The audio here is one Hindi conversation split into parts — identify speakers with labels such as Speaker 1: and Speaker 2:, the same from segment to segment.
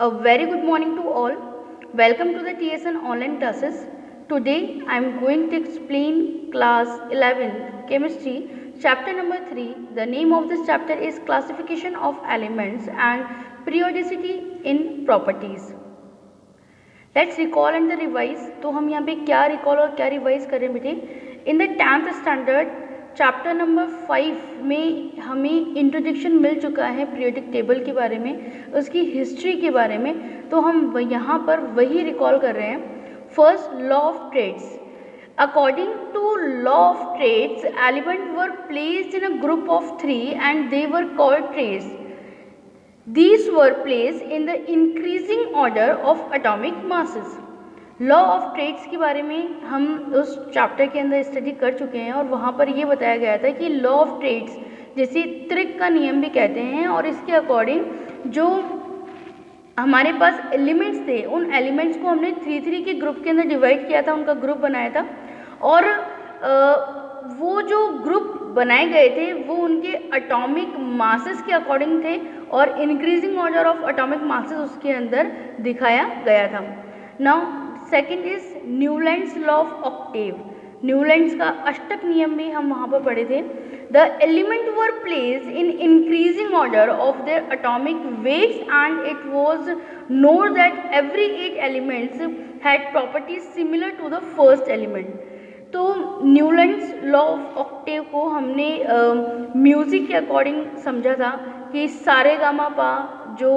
Speaker 1: A very good morning to all. Welcome to the TSN online classes. Today I am going to explain class 11 chemistry chapter number 3. The name of this chapter is classification of elements and periodicity in properties. Let's recall and revise. तो हम यहाँ पे क्या recall और क्या revise कर रहे हैं बेटे? In the 10th standard chapter number 5 में हमें इंट्रोडक्शन मिल चुका है पीरियोडिक टेबल के बारे में, उसकी हिस्ट्री के बारे में. तो हम यहाँ पर वही रिकॉल कर रहे हैं. First, law of triads. According to law of triads element were placed in a group of 3 and they were called triads. These were placed in the increasing order of atomic masses. Law of triads के बारे में हम उस चैप्टर के अंदर स्टडी कर चुके हैं और वहाँ पर ये बताया गया था कि लॉ ऑफ ट्रेड्स जिसे त्रिक का नियम भी कहते हैं, और इसके अकॉर्डिंग जो हमारे पास एलिमेंट्स थे उन एलिमेंट्स को हमने 3 के ग्रुप के अंदर डिवाइड किया था, उनका ग्रुप बनाया था. और वो जो ग्रुप बनाए गए थे वो उनके एटॉमिक मासेस के अकॉर्डिंग थे और increasing order of atomic masses उसके अंदर दिखाया गया था. Now second is Newlands law of octave. Newlands का अष्टक नियम भी हम वहाँ पर पढ़े थे. The element were placed in increasing order of their atomic weights and it was known that every 8 elements had properties similar to the first element. तो न्यूलैंड्स लॉ ऑफ ऑक्टेव को हमने म्यूज़िक के अकॉर्डिंग समझा था कि सारे गामा पा जो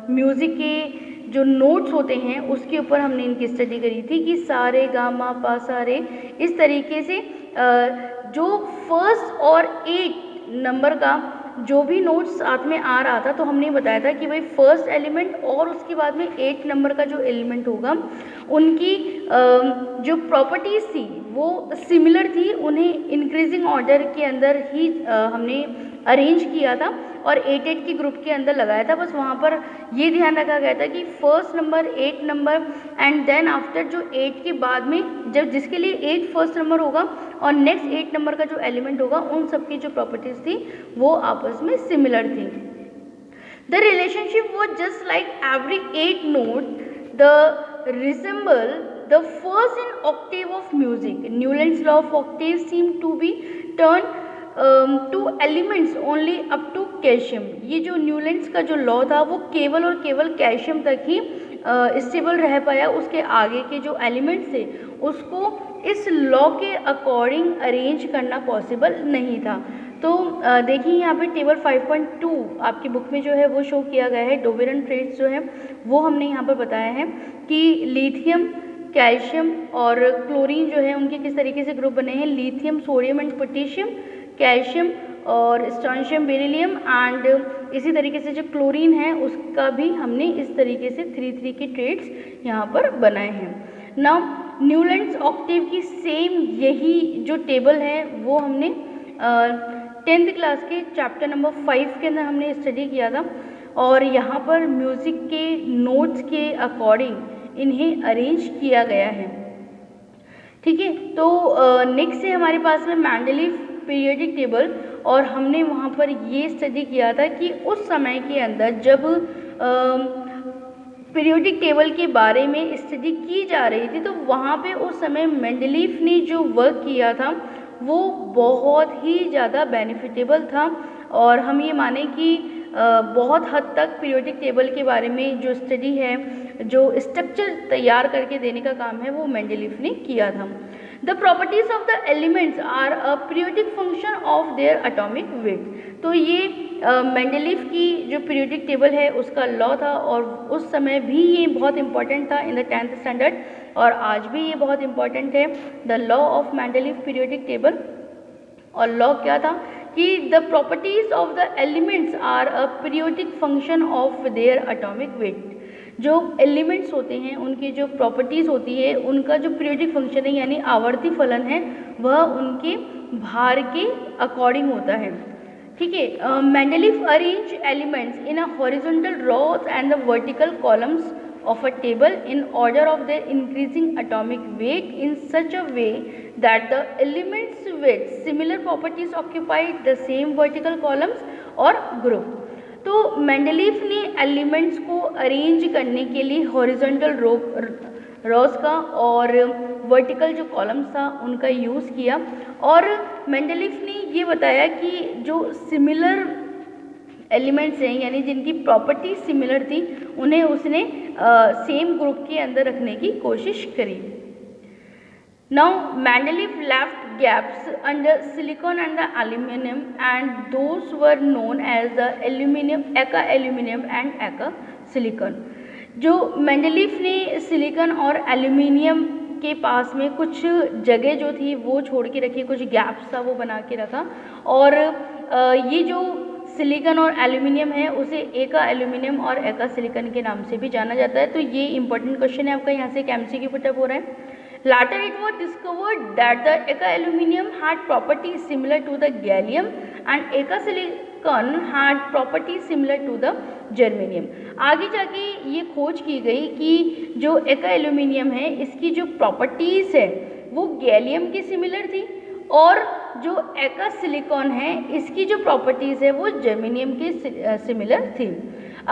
Speaker 1: म्यूज़िक के जो नोट्स होते हैं उसके ऊपर हमने इनकी स्टडी करी थी कि सारे गामा पा सारे. इस तरीके से जो फर्स्ट और 8 नंबर का जो भी नोट्स साथ में आ रहा था तो हमने बताया था कि भाई फर्स्ट एलिमेंट और उसके बाद में 8 नंबर का जो एलिमेंट होगा उनकी जो प्रॉपर्टीज़ थी वो सिमिलर थी. उन्हें इंक्रीजिंग ऑर्डर के अंदर ही हमने अरेंज किया था और 8 के ग्रुप के अंदर लगाया था. बस वहाँ पर ये ध्यान रखा गया था कि first number 8 number and then after जो 8 के बाद में जब जिसके लिए 8 फर्स्ट नंबर होगा और नेक्स्ट 8 नंबर का जो एलिमेंट होगा उन सबकी जो प्रॉपर्टीज़ थी वो आपस में सिमिलर थी. The relationship was just like every 8 note the resemble the first in octave of music. Newlands law of octave seem to be turn to elements only up to calcium. ये जो न्यूलैंड्स का जो लॉ था वो केवल और केवल कैल्शियम तक ही स्टेबल रह पाया. उसके आगे के जो एलिमेंट्स थे उसको इस लॉ के अकॉर्डिंग अरेंज करना पॉसिबल नहीं था. तो देखिए यहाँ पे टेबल 5.2 आपकी बुक में जो है वो शो किया गया है. डोबेरन ट्रेड्स जो है वो हमने यहाँ पर बताया है कि लिथियम, कैल्शियम और क्लोरीन जो है उनके किस तरीके से ग्रुप बने हैं. Lithium, sodium and potassium, calcium और स्ट्रोंशियम, बेरिलियम एंड इसी तरीके से जो क्लोरीन है उसका भी हमने इस तरीके से 3 के ट्रेड्स यहाँ पर बनाए हैं. नाउ न्यूलैंड्स ऑक्टेव की सेम यही जो टेबल है वो हमने 10th क्लास के चैप्टर नंबर 5 के अंदर हमने स्टडी किया था और यहाँ पर म्यूज़िक के नोट्स के अकॉर्डिंग इन्हें अरेंज किया गया है. ठीक है, तो नेक्स्ट है हमारे पास में मेंडलीव पीरियोडिक टेबल और हमने वहाँ पर ये स्टडी किया था कि उस समय के अंदर जब पीरियोडिक टेबल के बारे में स्टडी की जा रही थी तो वहाँ पे उस समय मेंडलीव ने जो वर्क किया था वो बहुत ही ज़्यादा बेनिफिटेबल था. और हम ये माने कि बहुत हद तक पीरियोडिक टेबल के बारे में जो स्टडी है, जो स्ट्रक्चर तैयार करके देने का काम है वो मेंडलीव ने किया था. The properties of the elements are a periodic function of their atomic weight. तो ये मेंडलीव की जो पीरियोडिक टेबल है उसका लॉ था और उस समय भी ये बहुत इंपॉर्टेंट था इन द 10th स्टैंडर्ड और आज भी ये बहुत इंपॉर्टेंट है. The law of Mendeleev periodic table. और लॉ क्या था कि the properties of the elements are a periodic function of their atomic weight. जो एलिमेंट्स होते हैं उनकी जो प्रॉपर्टीज़ होती है उनका जो पीरियोडिक फंक्शन है यानी आवर्ती फलन है वह उनके भार के अकॉर्डिंग होता है. ठीक है, Mendeleev arrange elements in a horizontal Ross and the vertical columns of a table in order of their increasing atomic weight in such a way that the elements with similar properties occupy the same vertical columns or group. तो मेंडलीफ ने एलिमेंट्स को अरेंज करने के लिए हॉरिजॉन्टल रोज का और वर्टिकल जो कॉलम्स था उनका यूज़ किया, और मेंडलीफ ने ये बताया कि जो सिमिलर एलिमेंट्स हैं यानी जिनकी प्रॉपर्टी सिमिलर थी उन्हें उसने सेम ग्रुप के अंदर रखने की कोशिश करी। Now Mendeleev left gaps under silicon and the aluminum, and those were known as the eka aluminum and eka silicon। जो मेंडलीफ ने सिलिकॉन और एल्यूमिनियम के पास में कुछ जगह जो थी वो छोड़ के रखी, कुछ गैप्स था वो बना के रखा, और ये जो सिलिकॉन और एल्यूमिनियम है उसे एका एल्यूमिनियम और एका सिलिकॉन के नाम से भी जाना जाता है। तो ये इंपॉर्टेंट क्वेश्चन है आपका, यहाँ से एमसीक्यू पुटअप हो रहा है। Later it was discovered that the eka aluminum had properties similar to the gallium and eka silicon had properties similar to the germanium। आगे जाके ये खोज की गई कि जो एका एल्यूमिनियम है इसकी जो प्रॉपर्टीज़ है वो गैलियम की सिमिलर थी, और जो एका सिलिकॉन है इसकी जो प्रॉपर्टीज़ है वो जर्मेनियम की सिमिलर थी।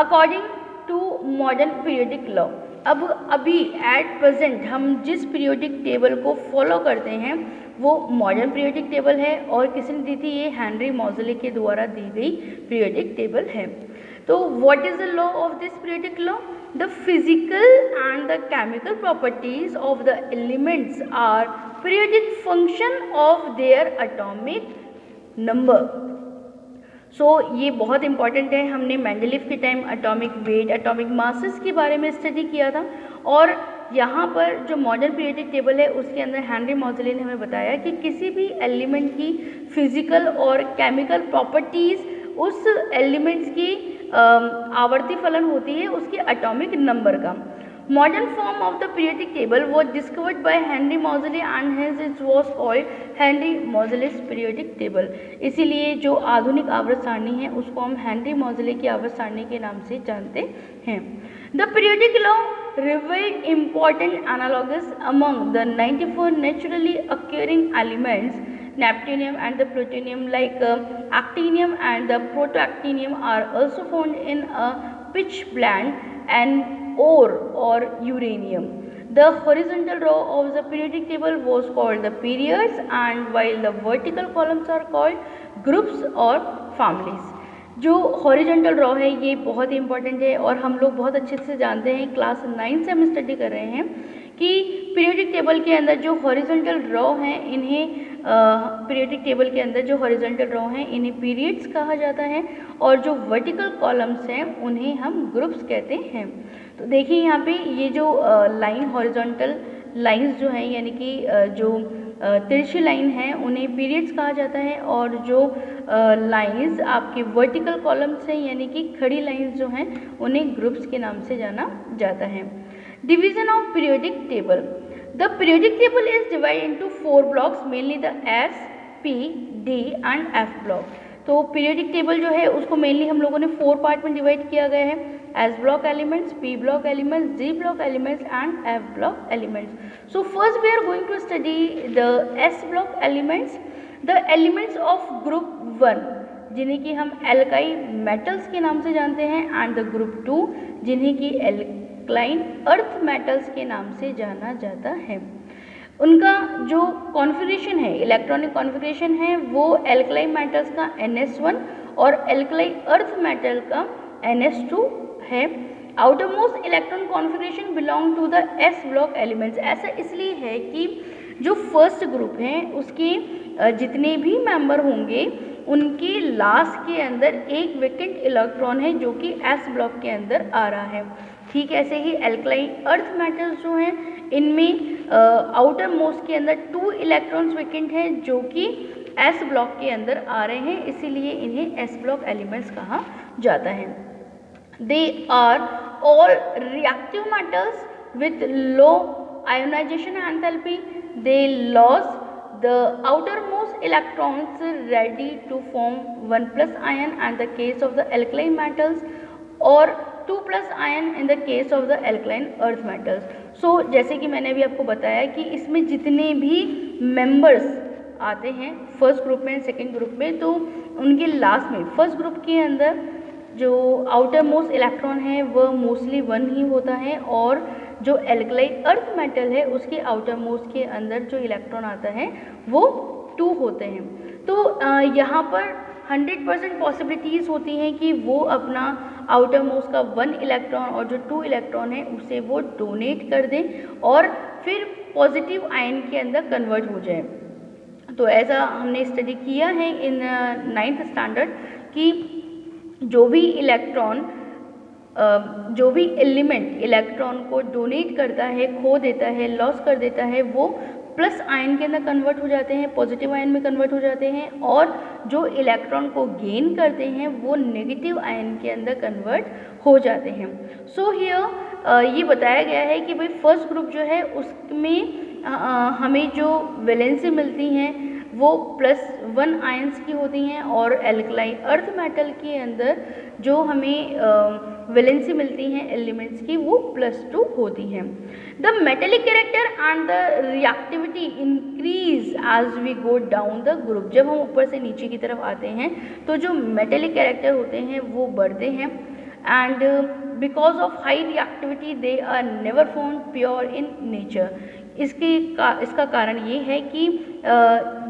Speaker 1: According to modern periodic law, अब अभी एट प्रेजेंट हम जिस पीरियोडिक टेबल को फॉलो करते हैं वो मॉडर्न पीरियोडिक टेबल है, और किसने दी थी? ये हेनरी मोज़ले के द्वारा दी गई पीरियोडिक टेबल है। तो what is the law of this periodic law? The physical and the chemical properties of the elements are periodic function of their atomic number. So ये बहुत इंपॉर्टेंट है। हमने मेंडलीफ के time atomic weight, atomic masses के बारे में स्टडी किया था, और यहाँ पर जो मॉडर्न पीरियोडिक टेबल है उसके अंदर हेनरी मोज़ले ने हमें बताया कि किसी भी एलिमेंट की फिजिकल और केमिकल प्रॉपर्टीज़ उस एलिमेंट्स की आवर्ती फलन होती है उसके एटॉमिक नंबर का। Modern form of the periodic table was discovered by Henry Moseley and hence it was called Henry Moseley's periodic table। इसीलिए जो आधुनिक आवर्त सारणी है उसको हम हेनरी मोज़ले की आवर्त सारणी के नाम से जानते हैं। The periodic law revealed important analogues among the 94 naturally occurring elements, neptunium and the plutonium, like actinium and the protoactinium are also found in a pitch blende and ore or uranium। The horizontal row of the periodic table was called the periods, and while the vertical columns are called groups or families। जो हॉरिजॉन्टल रॉ है ये बहुत ही इंपॉर्टेंट है, और हम लोग बहुत अच्छे से जानते हैं, क्लास 9 से हम स्टडी कर रहे हैं कि पीरियोडिक टेबल के अंदर जो हॉरिजॉन्टल रॉ हैं इन्हें पीरियोडिक टेबल के अंदर जो हॉरिजॉन्टल रॉ हैं इन्हें पीरियड्स कहा जाता है, और जो वर्टिकल कॉलम्स हैं उन्हें हम ग्रुप्स कहते हैं। तो देखिए यहाँ पे ये जो लाइन हॉरिजॉन्टल लाइंस जो हैं यानी कि जो तिरछी लाइन है उन्हें पीरियड्स कहा जाता है, और जो लाइंस आपके वर्टिकल कॉलम्स हैं यानी कि खड़ी लाइंस जो हैं उन्हें ग्रुप्स के नाम से जाना जाता है। Division of periodic table. The periodic table is divided into 4 blocks, mainly the S, P, D and F block. तो पीरियोडिक टेबल जो है उसको मेनली हम लोगों ने 4 पार्ट में डिवाइड किया गया है, S block elements, P block elements, D block elements and F block elements. So first we are going to study the S block elements. The elements of group 1 जिन्हें कि हम एल्काइल मेटल्स के नाम से जानते हैं, एंड द ग्रुप 2 जिन्हें कि एल्कलाइन अर्थ मेटल्स के नाम से जाना जाता है। उनका जो कॉन्फ़िगरेशन है, इलेक्ट्रॉनिक कॉन्फ़िगरेशन है, वो एल्कलाइन मेटल्स का NS1 और एल्कलाइन अर्थ मेटल का NS2 है। Outermost electron configuration belong to the S block elements. ऐसा इसलिए है कि जो फर्स्ट ग्रुप है उसके जितने भी मेंबर होंगे उनके लास्ट के अंदर एक वेकेंट इलेक्ट्रॉन है जो कि एस ब्लॉक के अंदर आ रहा है। ठीक ऐसे ही एल्कलाइन अर्थ मेटल्स जो हैं इनमें आउटर मोस्ट के अंदर 2 इलेक्ट्रॉन्स वेकेंट हैं जो कि एस ब्लॉक के अंदर आ रहे हैं, इसीलिए इन्हें एस ब्लॉक एलिमेंट्स कहा जाता है। They are all reactive metals with low ionization enthalpy. They loss the outermost electrons ready to form 1+ ion in the case of the alkaline metals or 2+ ion in the case of the alkaline earth metals। so जैसे कि मैंने अभी आपको बताया कि इसमें जितने भी मेंबर्स आते हैं फर्स्ट ग्रुप में, सेकंड ग्रुप में, तो उनके लास्ट में फर्स्ट ग्रुप के अंदर जो आउटर मोस्ट इलेक्ट्रॉन है वह मोस्टली 1 ही होता है, और जो एल्कलाई अर्थ मेटल है उसके आउटर मोस्ट के अंदर जो इलेक्ट्रॉन आता है वो 2 होते हैं। तो यहाँ पर 100% पॉसिबिलिटीज़ होती हैं कि वो अपना आउटर मोस्ट का 1 इलेक्ट्रॉन और जो 2 इलेक्ट्रॉन है उसे वो डोनेट कर दें और फिर पॉजिटिव आयन के अंदर कन्वर्ट हो जाए। तो ऐसा हमने स्टडी किया है इन 9th स्टैंडर्ड कि जो भी इलेक्ट्रॉन जो भी एलिमेंट इलेक्ट्रॉन को डोनेट करता है, खो देता है, लॉस कर देता है, वो प्लस आयन के अंदर कन्वर्ट हो जाते हैं, पॉजिटिव आयन में कन्वर्ट हो जाते हैं, और जो इलेक्ट्रॉन को गेन करते हैं वो नेगेटिव आयन के अंदर कन्वर्ट हो जाते हैं। सो हियर ये बताया गया है कि भाई फर्स्ट ग्रुप जो है उसमें हमें जो वैलेंसी मिलती हैं वो +1 आयंस की होती हैं, और एल्कलाई अर्थ मेटल के अंदर जो हमें वैलेंसी मिलती हैं एलिमेंट्स की वो +2 होती हैं। The metallic character and the reactivity increase as we go down the group. जब हम ऊपर से नीचे की तरफ आते हैं तो जो मेटेलिक कैरेक्टर होते हैं वो बढ़ते हैं, and because of high reactivity they are never found pure in nature. इसका कारण ये है कि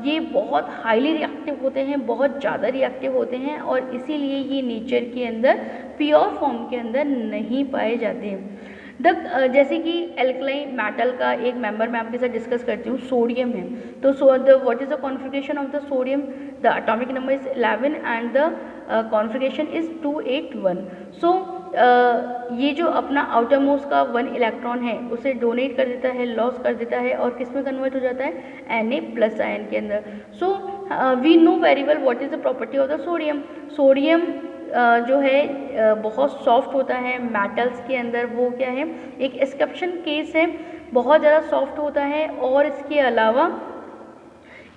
Speaker 1: ये बहुत हाईली रिएक्टिव होते हैं, बहुत ज़्यादा रिएक्टिव होते हैं, और इसीलिए ये नेचर के अंदर प्योर फॉर्म के अंदर नहीं पाए जाते हैं। जैसे कि एल्कलाई मेटल का एक मेंबर मैं आपके साथ डिस्कस करती हूँ, सोडियम है। तो what is the configuration of the sodium? The atomic number is 11 and the configuration is 281। सो ये जो अपना आउटर मोस्ट का 1 इलेक्ट्रॉन है उसे डोनेट कर देता है, लॉस कर देता है, और किस में कन्वर्ट हो जाता है? Na+ आयन के अंदर। So we know very well what is the property of the sodium. Sodium जो है बहुत सॉफ्ट होता है मेटल्स के अंदर, वो क्या है, एक एक्सेप्शन केस है, बहुत ज़्यादा सॉफ्ट होता है, और इसके अलावा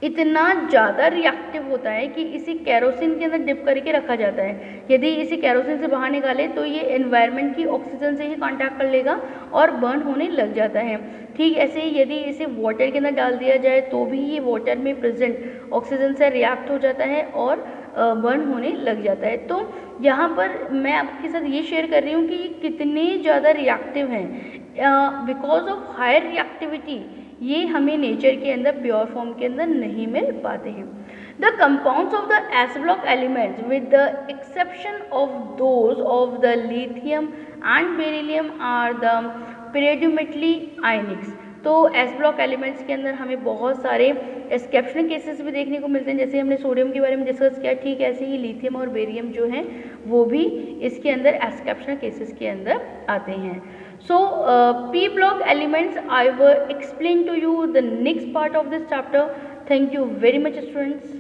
Speaker 1: इतना ज़्यादा रिएक्टिव होता है कि इसे कैरोसिन के अंदर डिप करके रखा जाता है। यदि इसे कैरोसिन से बाहर निकाले तो ये एनवायरनमेंट की ऑक्सीजन से ही कांटेक्ट कर लेगा और बर्न होने लग जाता है। ठीक ऐसे ही यदि इसे वाटर के अंदर डाल दिया जाए तो भी ये वाटर में प्रेजेंट ऑक्सीजन से रिएक्ट हो जाता है और बर्न होने लग जाता है। तो यहाँ पर मैं आपके साथ ये शेयर कर रही हूँ कि ये कितने ज़्यादा रिएक्टिव हैं। बिकॉज ऑफ हायर रिएक्टिविटी ये हमें नेचर के अंदर प्योर फॉर्म के अंदर नहीं मिल पाते हैं। The compounds of the S block elements with the exception of those of the lithium and beryllium are the predominantly ionics. तो एस ब्लॉक एलिमेंट्स के अंदर हमें बहुत सारे एक्सेप्शनल केसेस भी देखने को मिलते हैं, जैसे हमने सोडियम के बारे में डिस्कस किया, ठीक ऐसे ही लिथियम और बेरियम जो हैं वो भी इसके अंदर एक्सेप्शनल केसेस के अंदर आते हैं। So P block elements I will explain to you the next part of this chapter. Thank you very much, students.